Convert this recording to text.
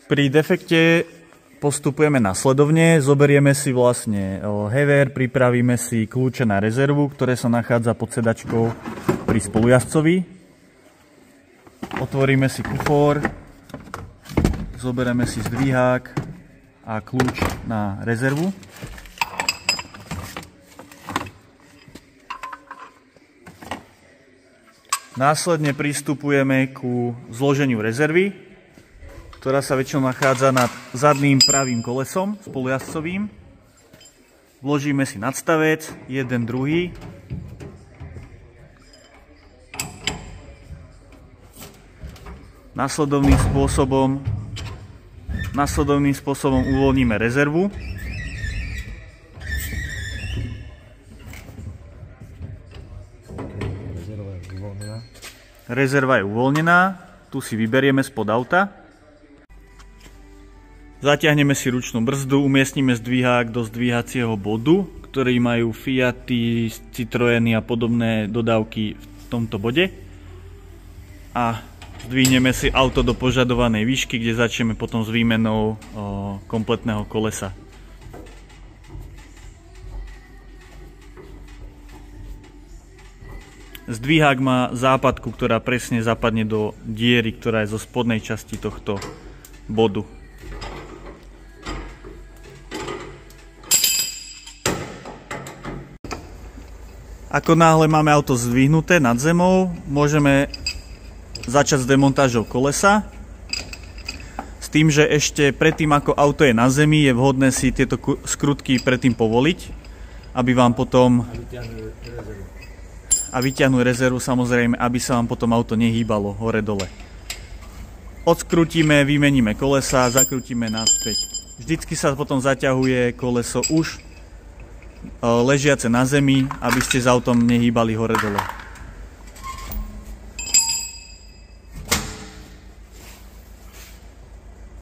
Pri defekte postupujeme nasledovne, zoberieme si vlastne hever, pripravíme si kľúče na rezervu, ktoré sa nachádza pod sedačkou pri spolujazdcovi. Otvoríme si kufor, zoberieme si zdvihák a kľúč na rezervu. Následne pristupujeme ku zloženiu rezervy, ktorá sa väčšinou nachádza nad zadným pravým kolesom spolujazdcovým. Vložíme si nadstavec, jeden, druhý. Nasledovným spôsobom uvoľníme rezervu. Rezerva je uvoľnená, tu si vyberieme spod auta. Zatiahneme si ručnú brzdu, umiestnime zdvihák do zdvíhacieho bodu, ktorý majú Fiaty, Citroeny a podobné dodávky v tomto bode. A zdvihneme si auto do požadovanej výšky, kde začneme potom s výmenou kompletného kolesa. Zdvihák má západku, ktorá presne zapadne do diery, ktorá je zo spodnej časti tohto bodu. Ako náhle máme auto zdvihnuté nad zemou, môžeme začať s demontážou kolesa. S tým, že ešte predtým, ako auto je na zemi, je vhodné si tieto skrutky predtým povoliť, aby vám potom... A vyťahnuť rezervu, samozrejme, aby sa vám potom auto nehýbalo hore-dole. Odskrutíme, vymeníme kolesa, zakrutíme naspäť. Vždycky sa potom zaťahuje koleso už ležiace na zemi, aby ste s autom nehýbali hore-dole.